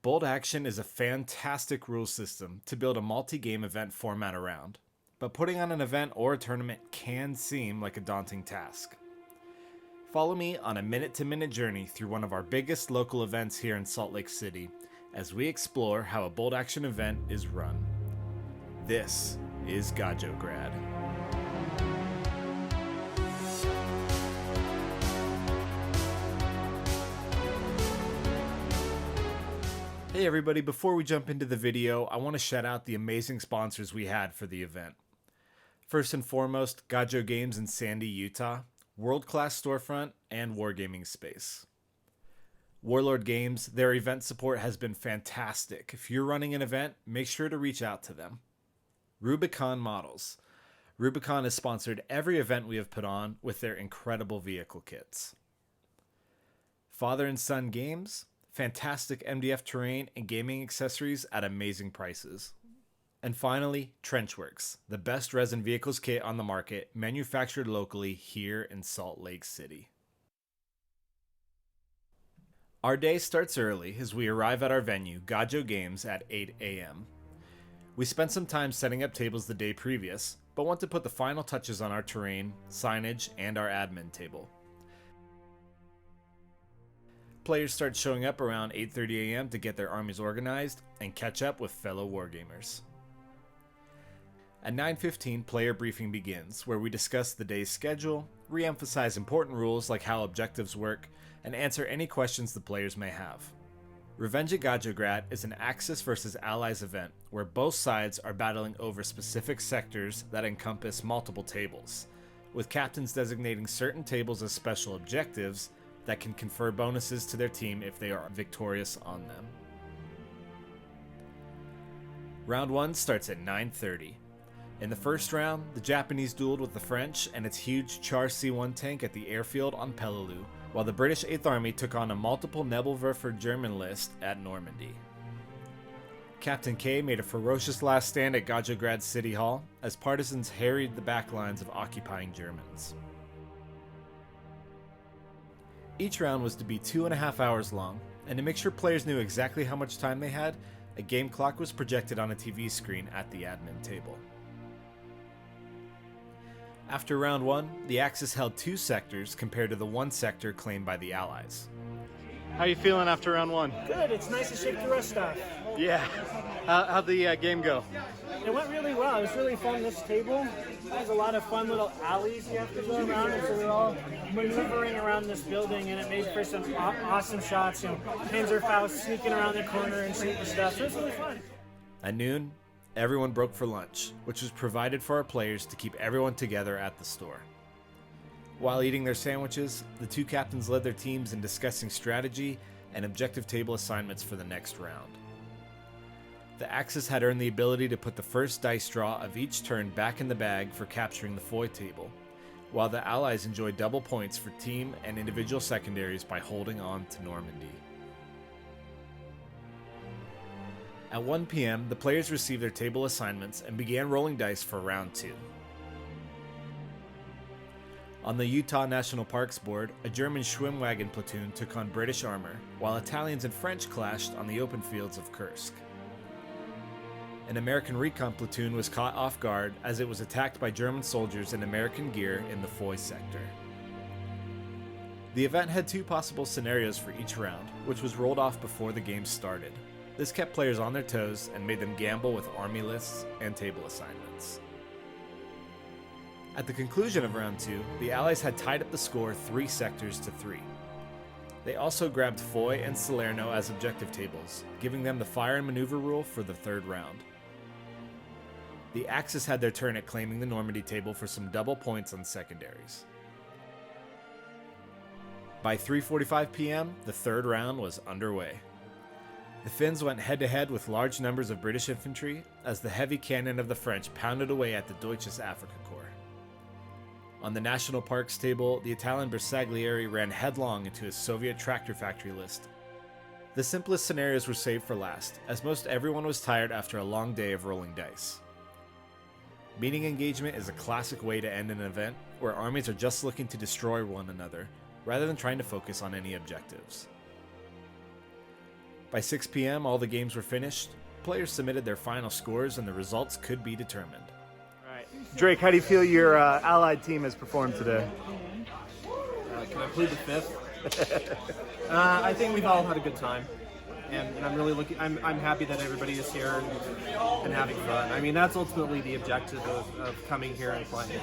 Bold Action is a fantastic rule system to build a multi-game event format around, but putting on an event or a tournament can seem like a daunting task. Follow me on a minute-to-minute journey through one of our biggest local events here in Salt Lake City as we explore how a Bold Action event is run. This is Gajograd. Hey everybody, before we jump into the video, I want to shout out the amazing sponsors we had for the event. First and foremost, Gajograd Games in Sandy, Utah, world-class storefront, and wargaming space. Warlord Games, their event support has been fantastic. If you're running an event, make sure to reach out to them. Rubicon Models. Rubicon has sponsored every event we have put on with their incredible vehicle kits. Father and Son Games. Fantastic MDF terrain and gaming accessories at amazing prices. And finally, Trenchworks, the best resin vehicles kit on the market, manufactured locally here in Salt Lake City. Our day starts early as we arrive at our venue, Gajograd Games, at 8 a.m. We spent some time setting up tables the day previous, but want to put the final touches on our terrain, signage, and our admin table. Players start showing up around 8:30 a.m. to get their armies organized and catch up with fellow wargamers. At 9:15, player briefing begins, where we discuss the day's schedule, re-emphasize important rules like how objectives work, and answer any questions the players may have. Revenge at Gajograd is an Axis versus Allies event where both sides are battling over specific sectors that encompass multiple tables, with captains designating certain tables as special objectives that can confer bonuses to their team if they are victorious on them. Round 1 starts at 9:30. In the first round, the Japanese dueled with the French and its huge Char C-1 tank at the airfield on Peleliu, while the British 8th Army took on a multiple Nebelwerfer German list at Normandy. Captain K made a ferocious last stand at Gajograd City Hall as partisans harried the backlines of occupying Germans. Each round was to be 2.5 hours long, and to make sure players knew exactly how much time they had, a game clock was projected on a TV screen at the admin table. After round 1, the Axis held 2 sectors compared to the 1 sector claimed by the Allies. How you feeling after round 1? Good, it's nice to shake the rust off. Yeah. How'd the game go? It went really well. It was really fun. This table has a lot of fun little alleys you have to go around, and so we're all maneuvering around this building, and it made for some awesome shots. You know, Panzerfaust sneaking around the corner and shooting stuff. So it was really fun. At noon, everyone broke for lunch, which was provided for our players to keep everyone together at the store. While eating their sandwiches, the 2 captains led their teams in discussing strategy and objective table assignments for the next round. The Axis had earned the ability to put the first dice draw of each turn back in the bag for capturing the Foy table, while the Allies enjoyed double points for team and individual secondaries by holding on to Normandy. At 1 p.m., the players received their table assignments and began rolling dice for round 2. On the Utah National Parks board, a German Schwimmwagen platoon took on British armor, while Italians and French clashed on the open fields of Kursk. An American recon platoon was caught off guard as it was attacked by German soldiers in American gear in the Foy sector. The event had 2 possible scenarios for each round, which was rolled off before the game started. This kept players on their toes and made them gamble with army lists and table assignments. At the conclusion of round 2, the Allies had tied up the score 3 sectors to 3. They also grabbed Foy and Salerno as objective tables, giving them the fire and maneuver rule for the 3rd round. The Axis had their turn at claiming the Normandy table for some double points on secondaries. By 3:45 p.m., the 3rd round was underway. The Finns went head-to-head with large numbers of British infantry as the heavy cannon of the French pounded away at the Deutsches Afrika Korps. On the National Parks table, the Italian Bersaglieri ran headlong into a Soviet tractor factory list. The simplest scenarios were saved for last, as most everyone was tired after a long day of rolling dice. Meeting engagement is a classic way to end an event where armies are just looking to destroy one another, rather than trying to focus on any objectives. By 6 p.m., all the games were finished, players submitted their final scores, and the results could be determined. Drake, how do you feel your Allied team has performed today? Can I plead the fifth? I think we've all had a good time, and I'm really I'm happy that everybody is here and having fun. I mean, that's ultimately the objective of coming here and playing.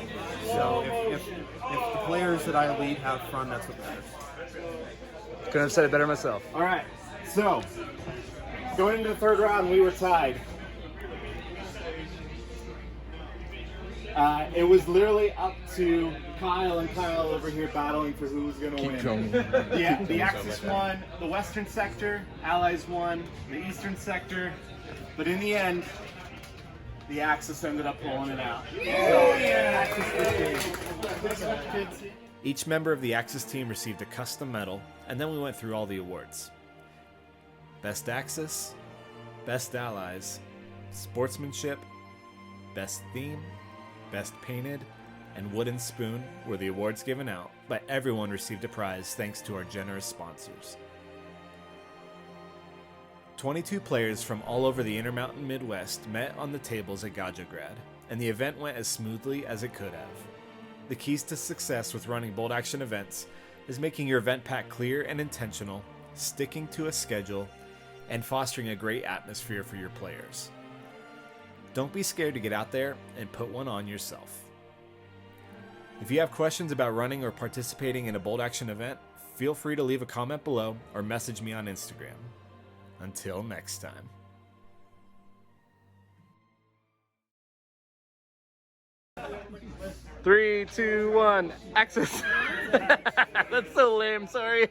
So if the players that I lead have fun, that's what matters. Couldn't have said it better myself. All right, so going into the third round, we were tied. It was literally up to Kyle and Kyle over here battling for who was going to win. Yeah, the Axis won the Western sector, Allies won the Eastern sector, but in the end, the Axis ended up pulling it out. Each member of the Axis team received a custom medal, and then we went through all the awards. Best Axis, Best Allies, Sportsmanship, Best Theme, Best Painted, and Wooden Spoon were the awards given out, but everyone received a prize thanks to our generous sponsors. 22 players from all over the Intermountain Midwest met on the tables at Gajograd, and the event went as smoothly as it could have. The keys to success with running bolt action events is making your event pack clear and intentional, sticking to a schedule, and fostering a great atmosphere for your players. Don't be scared to get out there and put one on yourself. If you have questions about running or participating in a bolt action event, feel free to leave a comment below or message me on Instagram. Until next time. 3, 2, 1, Axis. That's so lame, sorry.